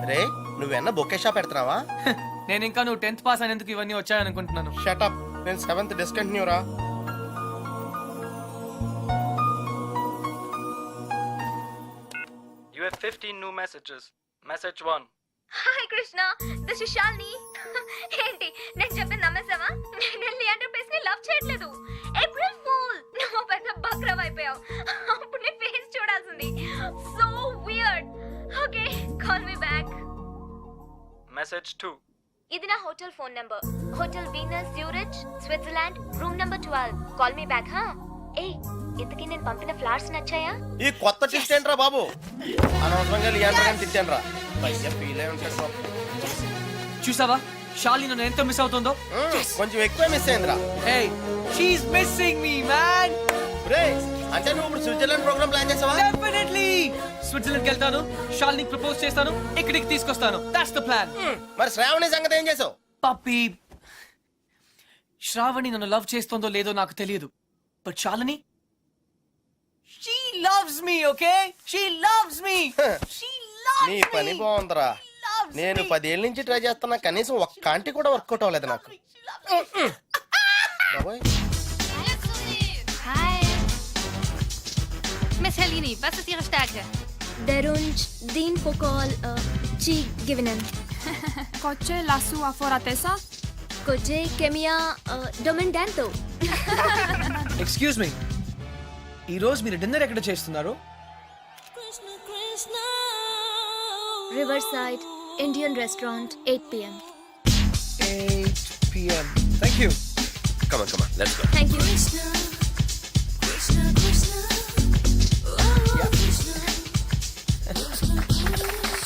రే నువ్వెన్న bouquet shop పెడుతున్నావా? నేను ఇంకా నువ్వు 10th పాస్ అనేందుకు ఇవన్నీ వచ్చాయనుకుంటున్నాను. షటప్, నేను 7th డిస్కంటిన్యూ రా. You have 15 new messages. Message 1. Hi Krishna, this is Shalini. ఏంటి నేను చెప్పింది నమ్మేసావా? నేను లియాండర్ పేస్ ని లవ్ చేయట్లేదు. ఏప్రిల్ ఫూల్, నువ్వు పెద్ద బక్రం అయిపోయావు. అప్పుడు నీ ఫేస్ చూడాల్సింది. So weird. Okay, call me back. Message 2. ఇది నా hotel phone number. Hotel Venus Zurich, Switzerland, room number 12. Call me back. హా ఏ ఇంతకీ నేను పంపిన ఫ్లవర్స్ నచ్చాయా? ఈ కొత్త ట్విస్ట్ ఏంట్రా బాబు? అనవసరంగా లియాండర్ గారిని తిట్టానురా. పైగా ఫీల్ అయి ఉంటాడు పాపం. చూసావా శాలిని నన్ను ఎంత మిస్ అవుతుందో? కొంచెం ఎక్కువ మిస్ అయిందిరా. Hey, she's missing me, man. రే అంటే నువ్వు ఇప్పుడు స్విట్జర్లాండ్ ప్రోగ్రామ్ ప్లాన్ చేసావా? Definitely. స్విట్జర్లాండ్కి వెళ్తాను, శాలినికి ప్రపోజ్ చేస్తాను, ఇక్కడికి తీసుకొస్తాను. That's the plan. మరి శ్రావణి సంగతి ఏం చేసావు? పప్పి, శ్రావణి నన్ను లవ్ చేస్తుందో లేదో నాకు తెలియదు. But Shalini, she loves me, okay? She loves me. She loves నీ me. పని బాగుందిరా. నేను 10 ఏళ్ళ నుంచి ట్రై చేస్తున్నా, కనీసం ఒక్క ఆంటీ కూడా వర్కౌట్ అవ్వలేదు నాకు. బాబోయ్. Hi. Miss Helini, was ist Ihre Stärke? Derunch, din pokal, chi givenen. Coche la sua foratesa? Koje kemia domindanto. Excuse me. ఈ రోజు మీరు డిన్నర్ ఎక్కడ చేస్తున్నారు? Riverside Indian restaurant, 8 p.m. 8 p.m. Thank you. Come on, let's go. Thank you.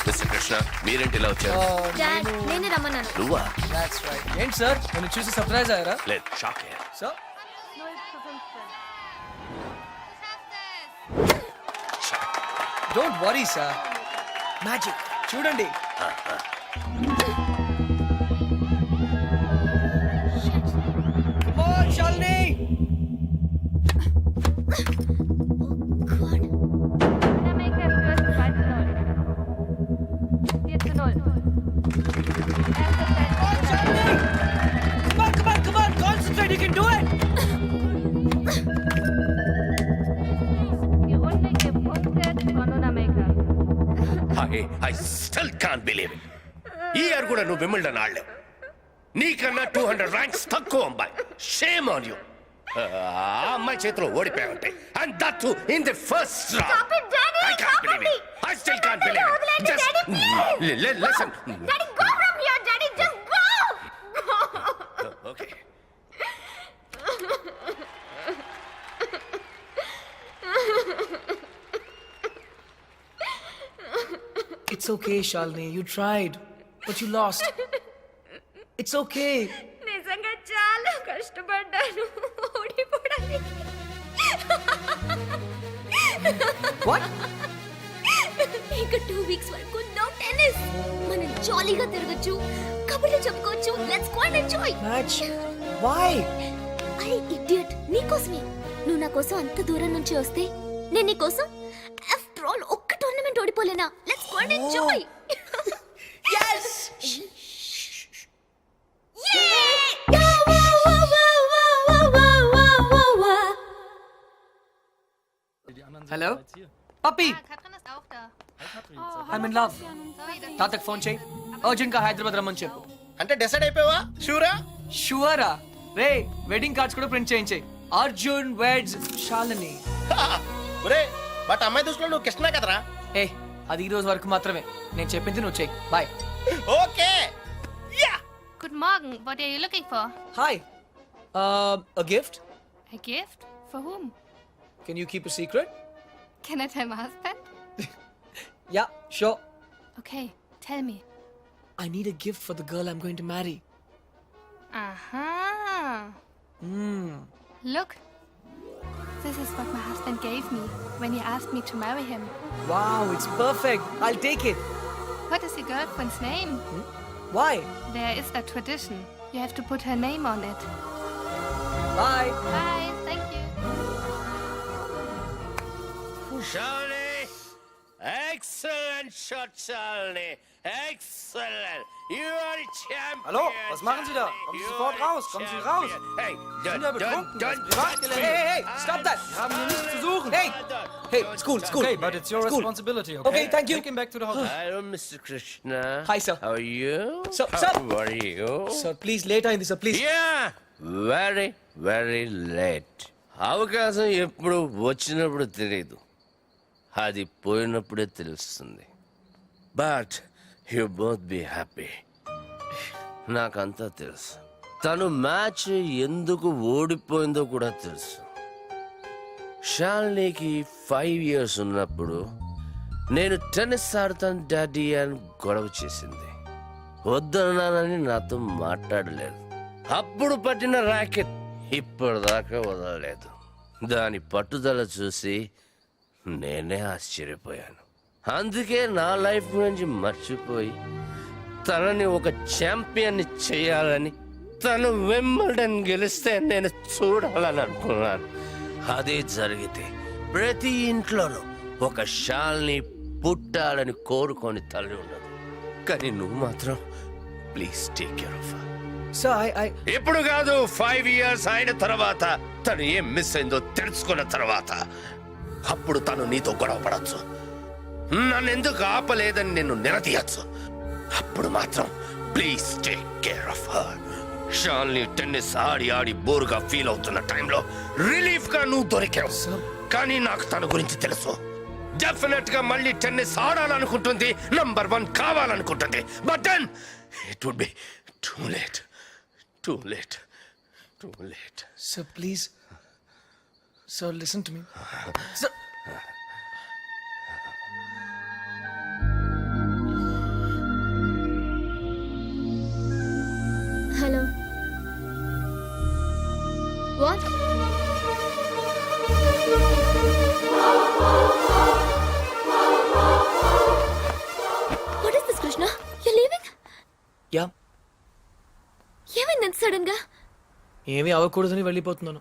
Mister Krishna, మీరేంటి ఇలా వచ్చారు? Dad, నేనే రమ్మన్నాను. నువ్వా? That's right. ఏంటి సార్ నన్ను చూసి సర్ప్రైజ్ అయ్యారా? లేదు, షాక్ అయ్యా. Sir don't worry sir, magic చూడండి. Come on, Shalini. Come on, concentrate, you can do it. I still can't believe it. ఈ ఇయర్ కూడా నువ్వు విమిల్డన్ ఆడలేవు. నీకన్నా 200 ర్యాంక్స్ తక్కువ అమ్మాయి. Shame on you. ఆ అమ్మాయి చేతిలో ఓడిపోయావంటే, and that too in the first round. Stop it, Daddy! I can't Stop believe it! it. I still can't believe it. Daddy, Just Daddy, listen. Daddy, go from here, Daddy, just go! Okay. It's okay, Shalini. You tried, but you lost. It's okay. నిజంగా చాలా కష్టపడ్డాను ఓడిపోవడానికి. What? ఇంకా 2 weeks వరకు no tennis. మనం జాలీగా తిరగచ్చు, కబుర్లు చెప్పుకోవచ్చు. Let's go and enjoy. Match? Why? అరే ఇడియట్, నీకోసమే. నువ్వు నా కోసం అంత దూరం నుంచి వస్తే నేను నీ కోసం ఆఫ్టర్ ఆల్ ఒక్క టోర్నమెంట్ ఓడిపోలేనా? Let's go and enjoy. Yes. Hello? Puppy, Katrin ist auch da. I'm in love. తాతకు ఫోన్ చేయి, అర్జెంట్ గా హైదరాబాద్ రమ్మని చెప్పు. అంటే డిసైడ్ అయిపోయావా? షూరా? షూరా? రే వెడ్డింగ్ కార్డ్స్ కూడా ప్రింట్ చేయించేయి. అర్జున్ వెడ్స్ శాలిని. ఒరే బట్ అమ్మాయి దృష్టిలో నువ్వు కృష్ణ కదరా? ఏ అది ఈ రోజు వరకు మాత్రమే. నేను చెప్పింది నువ్వు చెయ్యి. Bye. Okay. Yeah. Guten Morgen. What are you looking for? Hi. A gift? A gift? For whom? Can you keep a secret? Can I tell my husband? Yeah, sure. Okay, tell me. I need a gift for the girl I'm going to marry. Aha. Hmm. Look. This is what my husband gave me when he asked me to marry him. Wow, it's perfect. I'll take it. What is your girlfriend's name? Why? There is a tradition. You have to put her name on it. Bye. Bye. Thank you. Shalini, excellent shot, Shalini. Excellent. You are champion. Hallo, was machen Sie da? Kommen Sie You sofort are raus, kommen Sie raus. champion. Hey, Sie sind ja betrunken, das ist Privatgelände. Hey, hey, hey, stop that! Sie haben hier nichts zu suchen. Hey! Hey, school, school. Okay, but it's your School. responsibility, okay? Okay, thank you. Take him back to the hotel. Hello, Mr. Krishna. Hi, sir. How are you? Sir, sir. How are you? Sir, please, late అయింది sir please. Yeah, very, very late. అవకాశం ఎప్పుడు వచ్చినప్పుడు తెలియదు, అది పోయినప్పుడే తెలుస్తుంది. But you both be happy. నాకంతా తెలుసు. తను మ్యాచ్ ఎందుకు ఓడిపోయిందో కూడా తెలుసు. షాల్నీకి 5 years ఉన్నప్పుడు నేను టెన్నిస్ ఆడతాను డాడీ అని గొడవ చేసింది. వద్దన్నానని నాతో మాట్లాడలేదు. అప్పుడు పట్టిన ర్యాకెట్ ఇప్పటిదాకా వదలలేదు. దాని పట్టుదల చూసి నేనే ఆశ్చర్యపోయాను. అందుకే నా లైఫ్ గురించి మర్చిపోయి తనని ఒక ఛాంపియన్ని చేయాలని, తను వింబల్డన్ గెలిస్తే నేను చూడాలని అనుకున్నాను. అదే జరిగితే ప్రతి ఇంట్లోనూ ఒక షాల్ని పుట్టాలని కోరుకొని తల్లి ఉండదు. కానీ నువ్వు మాత్రం please take care of her. Sir I ఇప్పుడు కాదు, 5 years అయిన తర్వాత, తను ఏం మిస్ అయిందో తెలుసుకున్న తర్వాత అప్పుడు తను నీతో గొడవ పడచ్చు, నన్ను ఎందుకు ఆపలేదని నిన్ను నిలదీయచ్చు. అప్పుడు మాత్రం please take care of her. షాల్ని టెన్నిస్ ఆడి ఆడి బోరుగా ఫీల్ అవుతున్న టైంలో రిలీఫ్ గా నువ్వు దొరికావు. కానీ నాకు తన గురించి తెలుసు. డెఫినెట్ గా మళ్ళీ టెన్నిస్ ఆడాలనుకుంటుంది, నంబర్ 1 కావాలనుకుంటుంది. But then it would be too late. Too late. Too late. Sir, please. Sir, listen to me. Sir. Hello. What? What is this, Krishna? You're leaving? Yeah ఏమైంది ఎంత సడన్ గా? ఏమీ అవ్వకూడదని వెళ్ళిపోతున్నాను.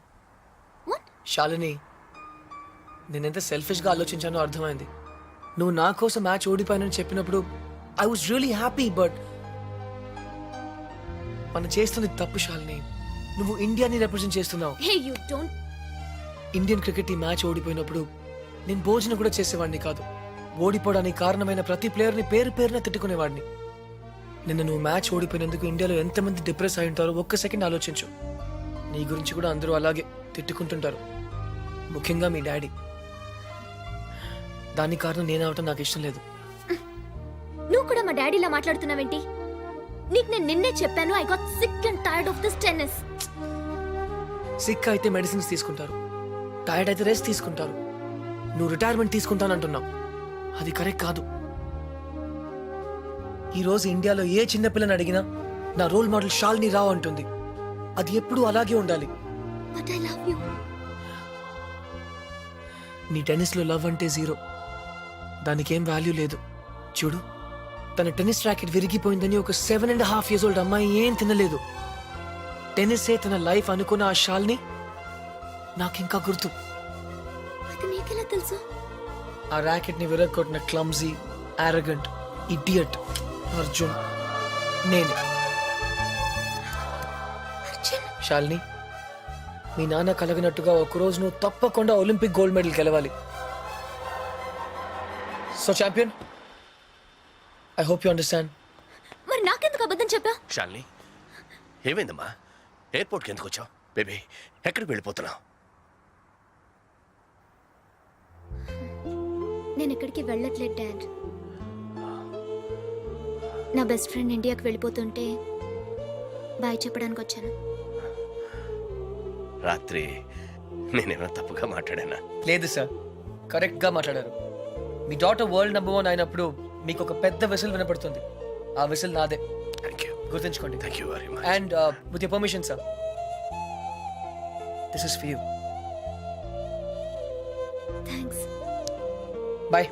What? Shalini, నేనెంత సెల్ఫిష్గా ఆలోచించానో అర్థమైంది. నువ్వు నా కోసం మ్యాచ్ ఓడిపోయానని చెప్పినప్పుడు I was really happy. But మనం చేస్తుంది తప్పు శాలిని. నువ్వు ఇండియాని రిప్రజెంట్ చేస్తున్నావు. Hey, you don't. Indian cricket ఈ మ్యాచ్ ఓడిపోయినప్పుడు నేను భోజనం కూడా చేసేవాడిని కాదు. ఓడిపోవడానికి కారణమైన ప్రతి ప్లేయర్ని పేరు పేరున తిట్టుకునేవాడిని. నిన్న నువ్వు మ్యాచ్ ఓడిపోయినందుకు ఇండియాలో ఎంతమంది డిప్రెస్ అయి ఉంటారో ఒక్క సెకండ్ ఆలోచించు. నీ గురించి కూడా అందరూ అలాగే తిట్టుకుంటుంటారు, ముఖ్యంగా మీ డాడీ. దానికి కారణం నేను అవటం నాకు ఇష్టం లేదు. నువ్వు కూడా మా డాడీలా మాట్లాడుతున్నావేంటి? నీకు నేను నిన్నే చెప్పాను, I got sick and tired of this tennis. Sick అయితే మెడిసిన్స్ తీసుకుంటారు, టైర్డ్ అయితే రెస్ట్ తీసుకుంటారు. నువ్వు రిటైర్మెంట్ తీసుకుంటానంటున్నావు, అది కరెక్ట్ కాదు. ఈ రోజు ఇండియాలో ఏ చిన్నపిల్లని అడిగినా నా రోల్ మోడల్ షాల్ని రావు అంటుంది. అది ఎప్పుడూ అలాగే ఉండాలి. But I love you. నీ టెన్నిస్లో లవ్ అంటే 0. దానికేం వాల్యూ లేదు. చూడు, తన టెన్నిస్ ర్యాకెట్ విరిగిపోయిందని ఒక 7.5 years old అమ్మాయి ఏం తినలేదు. టెన్నిసే తన లైఫ్ అనుకున్న ఆ షాల్ని నాకింకా గుర్తు. అది నీకెలా తెలుసు? ఆ ర్యాకెట్ని విరగొట్టిన క్లమ్జీ, ఆరగెంట్, ఇడియట్ అర్జున్ నేనే. అర్జున్, శాలిని, మీ నాన్న కలగినట్టుగా ఒకరోజు నువ్వు తప్పకుండా ఒలింపిక్ గోల్డ్ మెడల్ గెలవాలి. So champion, I hope you understand. మరి నాకెందుకు అబద్ధం చెప్పావు? షాల్ని, ఏమైందమ్మా? ఎయిర్పోర్ట్కి ఎందుకు వచ్చావు? బేబీ, ఎక్కడికి వెళ్ళిపోతున్నావు? నేను ఎక్కడికి వెళ్ళట్లేదు డాడ్. నా బెస్ట్ ఫ్రెండ్ ఇండియాకి వెళ్ళిపోతుంటే బాయ్ చెప్పడానికి వచ్చాను. రాత్రి నేనేమైనా తప్పుగా మాట్లాడానా? లేదు సార్, కరెక్ట్గా మాట్లాడారు. మీ డాటర్ వరల్డ్ నెంబర్ 1 అయినప్పుడు మీకు ఒక పెద్ద విసిల్ వినపడుతుంది. ఆ విసిల్ నాదే, థ్యాంక్ యూ. గుర్తుంచుకోండి. Thank you very much. And with your permission sir, this is for you. Thanks. Bye.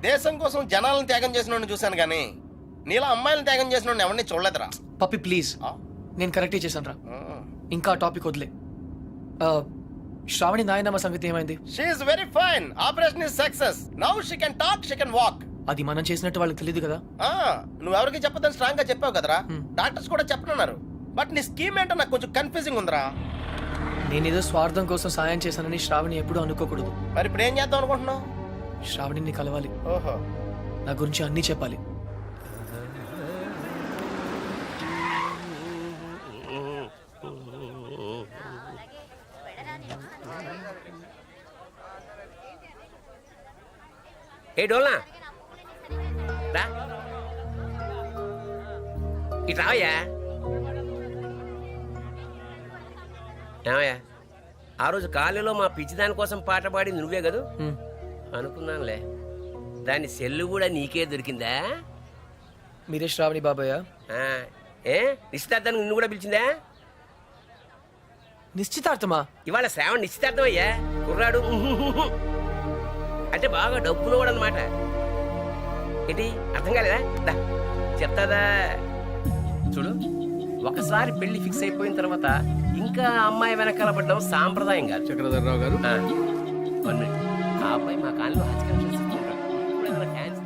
దేశం కోసం జనాలను త్యాగం చేసిన వాడిని చూశాను కానీ నీలా అమ్మాయిలను త్యాగం చేసిన ఎవరిని చూడలేదురా. పప్పి ప్లీజ్, ఆ? నేను కరెక్టే చేశాను రా. ఇంకా టాపిక్ వదిలే. శ్రావణి నాయనమ్మ సంగతి ఏమైంది? She is very fine. Operation is success. Now she can talk, she can walk. అది మనం చేసినట్టు వాళ్ళకి తెలియదు కదా. నువ్వెవరికి చెప్పదని స్ట్రాంగ్ గా చెప్పావు కదరా. డాక్టర్స్ కూడా చెప్పనున్నారు. బట్ నీ స్కీమ్ ఏంటో నాకు కొంచెం కన్ఫ్యూజింగ్ ఉందిరా. నేనేదో స్వార్థం కోసం సాయం చేశానని శ్రావణి ఎప్పుడూ అనుకోకూడదు. మరి ఇప్పుడు ఏం చేద్దాం అనుకుంటున్నావు? శ్రావణిని కలవాలి, ఓహో, నా గురించి అన్నీ చెప్పాలి. ఏ డోల్నా రా ఇటు రావయ్యా. ఏమయ్యా, ఆ రోజు కాలేజీలో మా పిచ్చి దానికోసం పాట పాడింది నువ్వే కదూ? హ్మ్. అనుకున్నానులే. దాని సెల్లు కూడా నీకే దొరికిందా? మీరే శ్రావణి బాబాయ్? ఆ, ఏ నిశ్చితార్థానికి నిన్ను కూడా పిలిచిందా? నిశ్చితార్థమా? ఇవాళ శ్రావణ నిశ్చితార్థం అయ్యా. కుర్రాడు అంటే బాగా డబ్బునోడు అనమాట. ఏంటి అర్థం కాలేదా? దా చెప్తాదా చూడు. ఒకసారి పెళ్లి ఫిక్స్ అయిపోయిన తర్వాత ఇంకా అమ్మాయి వెనకాల పడ్డం సాంప్రదాయం కాదు. చక్రధర్రావు గారు, ఆ అబ్బాయి మా కాలంలో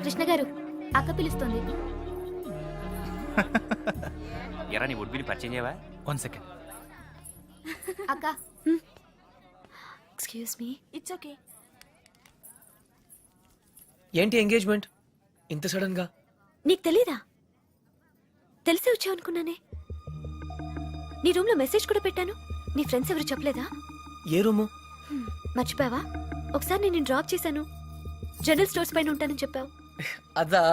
కృష్ణ గారు, అక్క పిలుస్తుంది. ఎరా నీ ఉడ్బిని పరిచయం చేయవా? 1 సెకండ్. అక్క, ఎక్స్క్యూజ్ మీ. It's okay. ఏంటి ఎంగేజ్మెంట్ ఇంత సడన్ గా? నీకు తెలీదా? తెలిసే వచ్చావు అనుకున్నానే. నీ రూమ్ లో మెసేజ్ కూడా పెట్టాను. నీ ఫ్రెండ్స్ ఎవరు చెప్పలేదా? ఏ రూము? మర్చిపోయావా? ఒకసారి నేను డ్రాప్ చేశాను. జనరల్ స్టోర్స్ పైన ఉంటానని చెప్పావు. అదా?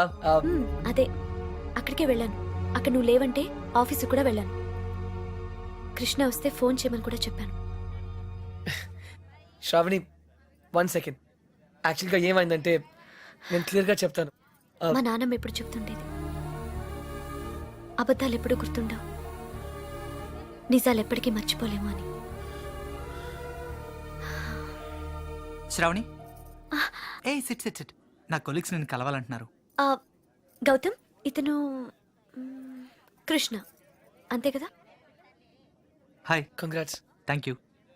అదే, అక్కడికే వెళ్ళాను. అక్కడ నువ్వు లేవంటే ఆఫీసు కూడా వెళ్ళాను. కృష్ణ వస్తే ఫోన్ చేయమని కూడా చెప్పాను. శ్రావణి 1 సెకండ్. యాక్చువల్గా ఏమైందంటే నేను క్లియర్గా చెప్తాను. మా నాన్నమ్మ ఎప్పుడు చెప్తుండేది, అబద్ధాలు ఎప్పుడు గుర్తుండవు, నిజాలు ఎప్పటికీ మర్చిపోలేము అని. శ్రావణి, ఏ సిట్ సిట్ సిట్. నా కొలీగ్స్ నేను కలవాలంటున్నారు. ఆ, గౌతమ్, ఇతను కృష్ణ అంతే కదా? Hi. Congrats. Thank you.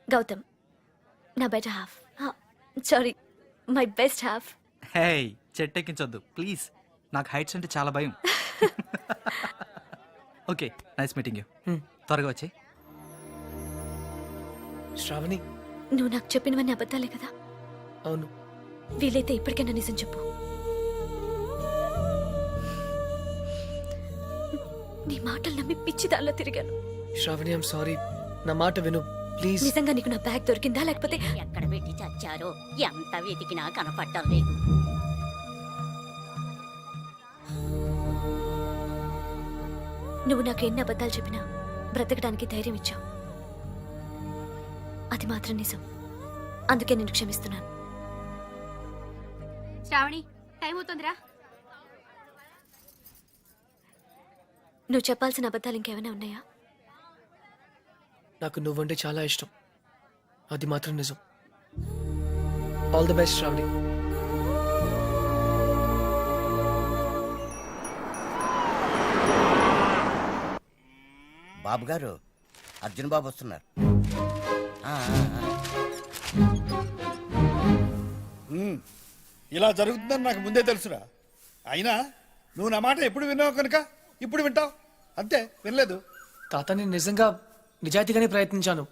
Gautam నా better half. Sorry, my best half. Hey, చెట్టెక్కించొద్దు ప్లీజ్. నాకు హైట్స్ అంటే చాలా భయం. Okay, nice meeting you. త్వరగా వచ్చి. శ్రావణి, నువ్వు నాకు చెప్పినవన్నీ అబద్ధాలే కదా? అవును. వీలైతే ఇప్పటికైనా నిజం చెప్పు. నీ మాటలు నమ్మి పిచ్చి దానిలో తిరిగాను. Sravani, I'm sorry. నా మాట విను ప్లీజ్. నిజంగా నీకు నా బ్యాగ్ దొరికిందా లేకపోతే? ఎక్కడ పెట్టి చచ్చారో ఎంత వెతికినా కనపడటం లేదు. నువ్వు నాకు ఎన్ని అబద్ధాలు చెప్పినా బ్రతకడానికి ధైర్యం ఇచ్చావు. అది మాత్రం నిజం. అందుకే నేను క్షమిస్తున్నాను. శ్రావణి, టైం అవుతుందిరా. నువ్వు చెప్పాల్సిన అబద్ధాలు ఇంకేమైనా ఉన్నాయా? నాకు నువ్వంటే చాలా ఇష్టం, అది మాత్రం నిజం. All the best Shravani. బాబు గారు, అర్జున్ బాబు వస్తున్నారు. ఇలా జరుగుతుందని నాకు ముందే తెలుసురా. అయినా నువ్వు నా మాట ఎప్పుడు విన్నావు కనుక ఇప్పుడు వింటావు అంతే. వినలేదు. తాత, నేను నిజంగా నిజాయితీగానే ప్రయత్నించాను,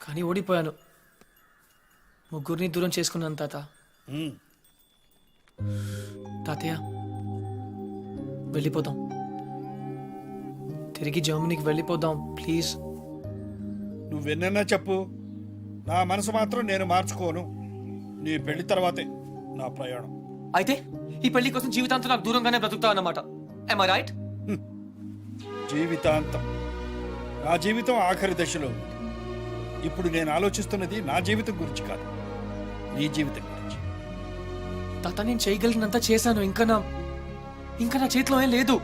కానీ ఓడిపోయాను. ముగ్గురిని దూరం చేసుకున్నాను తాత. తాతయ్య, వెళ్ళిపోదాం. తిరిగి జర్మనీకి వెళ్ళిపోదాం ప్లీజ్. నువ్వెన్నన్నా చెప్పు, నా మనసు మాత్రం నేను మార్చుకోను. నీ పెళ్లి తర్వాతే నా ప్రయాణం. అయితే ఈ పెళ్లి కోసం జీవితాంతం నాకు దూరంగానే బ్రతుకుతావు అన్నమాట. Am I right? జీవితాంతం. నా జీవితం ఆఖరి దశలో ఉంది. ఇప్పుడు నేను ఆలోచిస్తున్నది నా జీవితం గురించి కాదు, నీ జీవితం గురించి. తాత, నేను చేయగలిగినంత చేశాను. ఇంకా నా చేతిలో ఏం లేదు.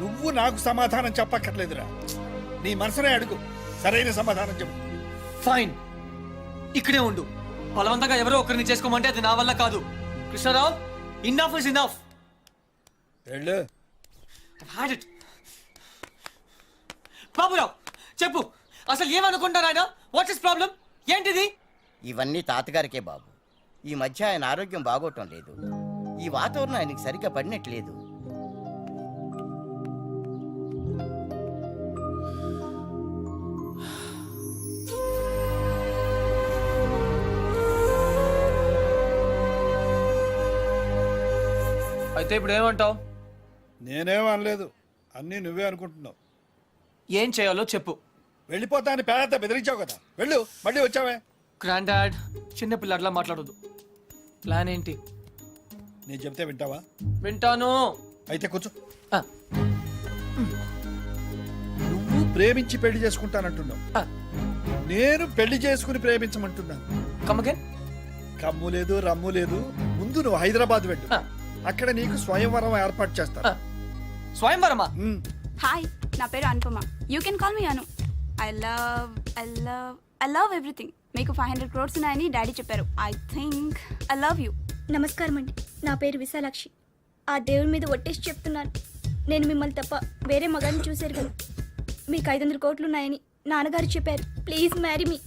నువ్వు నాకు సమాధానం చెప్పక్కర్లేదురా. నీ మనసునే అడుగు, సరైన సమాధానం చెప్పు. ఫైన్, ఇక్కడే ఉండు. బలవంతంగా ఎవరో ఒకరిని చేసుకోమంటే అది నా వల్ల కాదు. Krishna Rao, enough is enough. వెళ్ళు. బాబురావు చెప్పు, అసలు ఏమనుకుంటారు ఆయన? What's is problem? ఏంటిది? ఇవన్నీ తాతగారికే బాబు. ఈ మధ్య ఆయన ఆరోగ్యం బాగోటం లేదు. ఈ వాతావరణం ఆయనకి సరిగ్గా పడినట్లేదు. అయితే ఇప్పుడు ఏమంటావు? నేనేం అనలేదు, అన్నీ నువ్వే అనుకుంటున్నావు. ఏం చేయాలో చెప్పు. వెళ్ళిపోతా అని పేద బెదిరించావు కదా, వెళ్ళు. మళ్ళీ వచ్చావే. గ్రాండ్ డాడ్, చిన్న పిల్లట్లా మాట్లాడదు. ప్లాన్ ఏంటి? నేను చెప్తే వింటావా? వింటాను. అయితే కూర్చో. ఆ, నువ్వు ప్రేమించి పెళ్లి చేసుకుంటానంటున్నావు, ఆ, నేను పెళ్లి చేసుకుని ప్రేమించమంటున్నాను. come again? కమ్ము లేదు, రమ్ము లేదు. ముందు నువ్వు హైదరాబాద్ వెళ్ళు. ఆ. అక్కడ నీకు స్వయంవరం ఏర్పాటు చేస్తాను. ఆ. స్వయంవరమా? హాయ్, నా పేరు Anupama. You can call me Anu. I love everything. మీకు 500 crores ఉన్నాయని డాడీ చెప్పారు. I think I love you. నమస్కారం అండి, నా పేరు విశాలాక్షి. ఆ దేవుడి మీద ఒట్టేసి చెప్తున్నాను, నేను మిమ్మల్ని తప్ప వేరే మగాన్ని చూశారు కదా. మీకు 500 కోట్లు ఉన్నాయని నాన్నగారు చెప్పారు. Please marry me.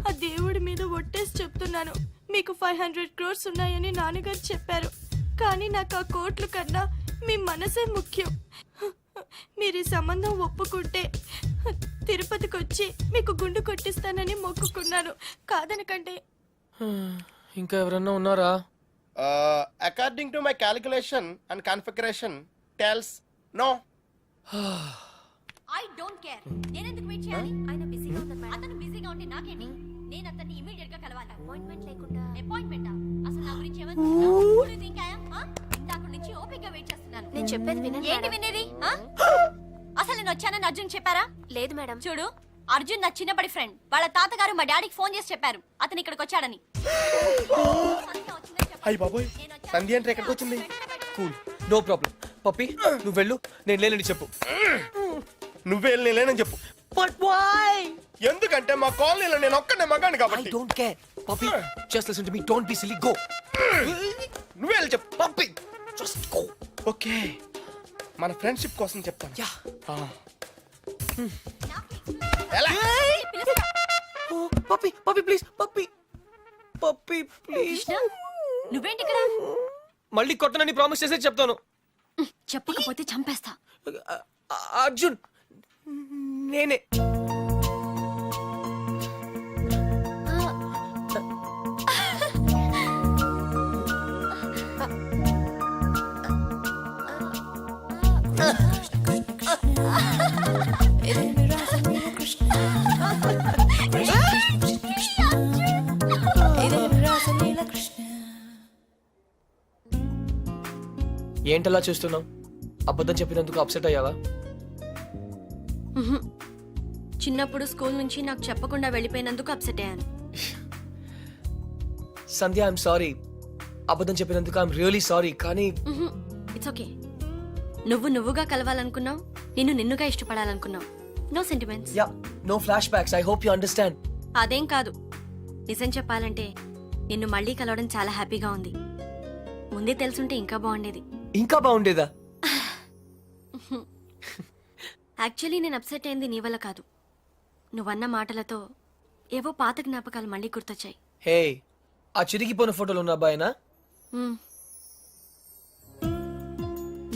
ఆ దేవుడి మీద ఒట్టేసి చెప్తున్నాను, మీకు 500 crores ఉన్నాయని నాన్నగారు చెప్పారు. కానీ నాకు ఆ కోట్లు కన్నా మీ మనసే ముఖ్యం. మీరు ఈ సంబంధం ఒప్పుకుంటే తిరుపతికి వచ్చి మీకు గుండు కొట్టిస్తానని మొక్కుకున్నాను. కాదనకండి. ఇంకా ఎవరన్నా ఉన్నారా? According to my calculation and configuration tells no. I don't care. నేను ఎందుకు వెయిట్ చేయాలి? ఆయన బిజీగా ఉన్నారు మేడం. అతను బిజీగా ఉంటే నాకేంటి? నేను అతన్ని ఇమిడియట్ గా కలవాలి. అపాయింట్మెంట్ లేకుండా. అపాయింట్మెంటా? అసలు నా గురించి ఏమనుకుంటున్నావు? థింక్ ఐ యామ్ ఇందాక నుంచి ఓపిక గా వెయిట్ చేస్తున్నాను. నేను చెప్పేది వినండి. ఏంటి వినేది? అసలు నేను వచ్చానని అర్జున్ చెప్పారా? లేదు మేడం. చూడు, అర్జున్ నా చిన్నప్పటి ఫ్రెండ్. వాళ్ళ తాతగారు మా డాడీకి ఫోన్ చేసి చెప్పారు అతను ఇక్కడికి వచ్చాడని. అయ్యి బాబోయ్, సంధ్య అంటే ఎక్కడికి వచ్చింది? Cool, no problem. పప్పి నువ్వు వెళ్ళు, నేను లేనని చెప్పు. నువ్వే లేనని చెప్పు. But why? ఎందుకంటే మా కాలనీలో నేను ఒక్కనే మగాను ఐ కాబట్టి. Don't care. Pappi just listen to me, don't be silly, go. నువ్వే వెళ్ళి చెప్పు. Pappi just go. ఓకే, మన ఫ్రెండ్షిప్ కోసం చెప్తాను. యా. ఎలా? Pappi Pappi please, Pappi Pappi please. నువ్వేంటి ఇక్కడ? మళ్ళీ కొట్టనని ప్రామిస్ చేసే చెప్తాను. చెప్పకపోతే చంపేస్తా. అర్జున్, నేనే. ఏంటలా చూస్తున్నావు? అబద్ధం చెప్పినందుకు అప్సెట్ అయ్యావా? చిన్నప్పుడు స్కూల్ నుంచి నాకు చెప్పకుండా వెళ్ళిపోయినందుకు అప్సెట్ అయ్యాను. Sandhya, I'm sorry. అబద్ధం చెప్పినందుకు ఐఎమ్ రియలీ సారీ. కానీ ఇట్స్ ఓకే. నువ్వుగా కలవాలనుకున్నావు, నిన్ను నిన్నుగా ఇష్టపడాలనుకున్నావు. No sentiments. Yeah, no flashbacks. I hope you understand. అదేం కాదు. నిజం చెప్పాలంటే నిన్ను మళ్ళీ కలవడం చాలా హ్యాపీగా ఉంది. ముందే తెలుసుంటే ఇంకా బాగుండేది. ఇంకా బాగుండేదా? యాక్చువల్లీ నేను అప్సెట్ అయింది నీ వల్ల కాదు. నువ్వన్న మాటలతో ఏవో పాత జ్ఞాపకాలు మళ్ళీ గుర్తొచ్చాయి. హే, ఆ చిరిగిపోయిన ఫోటోలు ఉన్న అబ్బాయినా?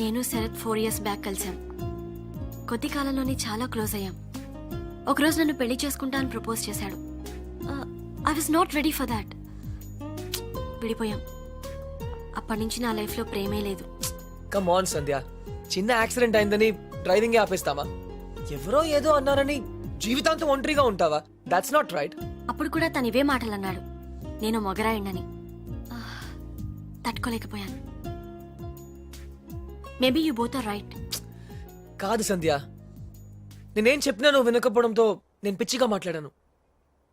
నేను శరత్ 4 years బ్యాక్ కలిసాం. కొద్ది కాలంలోనే చాలా క్లోజ్ అయ్యాం. ఒకరోజు నన్ను పెళ్లి చేసుకుంటా అని ప్రపోజ్ చేశాడు. I was not ready for that. విడిపోయాం. అప్పటి నుంచి నా లైఫ్లో ప్రేమే లేదు. కమ్ ఆన్ సంధ్య, చిన్న యాక్సిడెంట్ అయిందని డ్రైవింగ్ ఆపేస్తామా? ఎవరో ఏదో అన్నారని జీవితాంతం ఒంటరిగా ఉంటావా? That's not right. అప్పుడు కూడా తను ఇవే మాటలు అన్నాడు, నేను మొగరాయండని. తట్టుకోలేకపోయాను. Maybe you both are right. కాదు సంధ్య, నేనేం చెప్పినా నువ్వు వినకపోవడంతో నేను పిచ్చిగా మాట్లాడాను.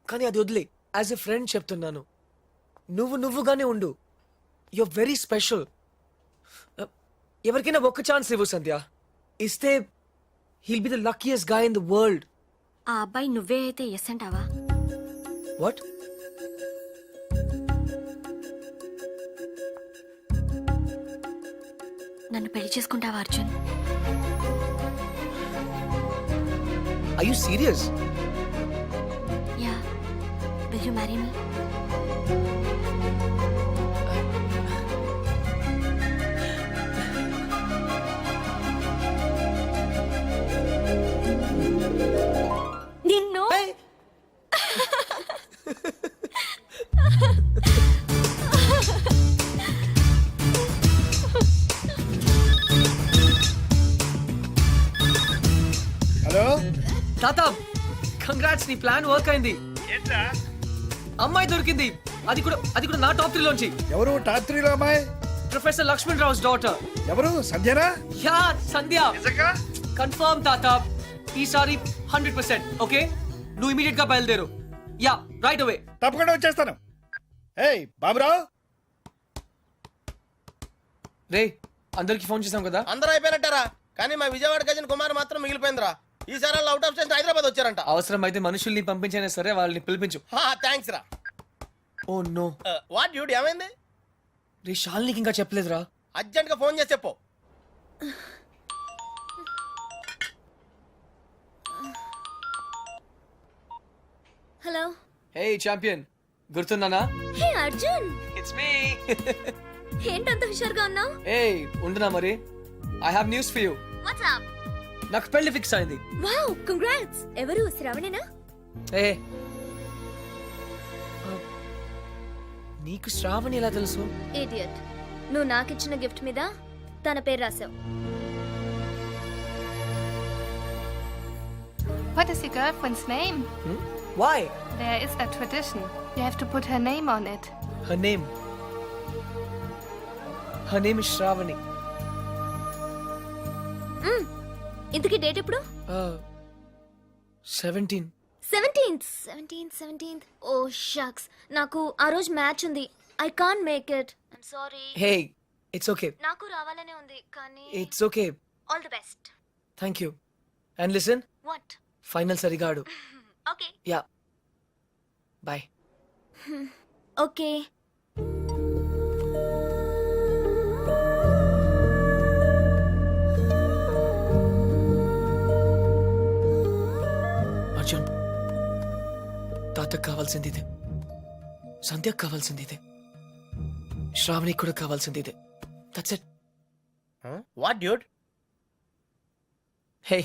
కానీ అది వదిలే, యాజ్ ఎ ఫ్రెండ్ చెప్తున్నాను. నువ్వుగానే ఉండు. You're very special. ఎవరికైనా ఒక్క ఛాన్స్ ఇవ్వు సంధ్య. ఇస్తే he'll be the luckiest guy in the world. ఆ అబ్బాయి నువ్వే అయితే ఎస్ అంటావా? వాట్? నన్ను పెళ్లి చేసుకుంటావా Arjun? I you serious? Yeah, will you marry me? నిన్ను హలో తాత, కంగ్రాట్స్, నీ ప్లాన్ వర్క్ అయింది. అమ్మాయి దొరికింది, అది కూడా నా టాప్ 3 లోంచి. ఎవరు టాప్ 3 అమ్మాయి? Professor Lakshman Rao's daughter. ఎవరు? సంధ్యనా? యా, సంధ్య. కన్ఫర్మ్ తాత, ఈసారి 100%. ఓకే, నువ్వు ఇమీడియట్ గా బయలుదేరు. Yeah, right away. తప్పకుండా వచ్చేస్తాను. ఏయ్ బాబురావు, రే, అందరికి ఫోన్ చేసాం కదా? అందరూ అయిపోయినట్టారా, కానీ మా విజయవాడ గజన్ కుమార్ మాత్రం మిగిలిపోయిందిరా. ఈసారి అవుట్ ఆఫ్ స్టేషన్ హైదరాబాద్ వచ్చారంట. అవసరం అయితే మనుషుల్ని పంపించైనా సరే వాళ్ళని పిలిపించు. థ్యాంక్స్ రా. Oh no. వాట్ డ్యూడ్, ఏమైంది? రే, శాలినికి ఇంకా చెప్పలేదురా. అర్జెంట్ గా ఫోన్ చేసి చెప్పు. హలో. హే ఛాంపియన్, గుర్తున్నానా? Hey Arjun, it's me. ఏంటంత హుషారుగా ఉన్నావు? ఏ ఉండునా మరి. I have news for you. What's? నాకు పెళ్లి ఫిక్స్ అయింది. Wow, congrats. ఎవరు, శ్రావణేనా? ఏ నీకు శ్రావణి ఎలా తెలుసు? ఇడియట్, నువ్వు నాకిచ్చిన గిఫ్ట్ మీద తన పేరు రాసావు. What is your girlfriend's name? Why? There is a tradition. You have to put her name on it. Her name is Shravani. ఇంతకీ డేట్ ఎప్పుడు? 17. 17th. ఓ షక్స్, నాకు ఆ రోజు మ్యాచ్ ఉంది. I can't make it. I'm sorry. Hey, it's okay. నాకు రావాలనే ఉంది కానీ. It's okay. All the best. Thank you. And listen, what? final సరిగా ఆడు. Okay. Yeah. Bye. Okay. Arjun, తాతకు కావాల్సింది ఇదే, సంధ్యకు కావాల్సింది ఇదే, శ్రావణికి కూడా కావాల్సింది ఇదే. That's it. What dude? Hey.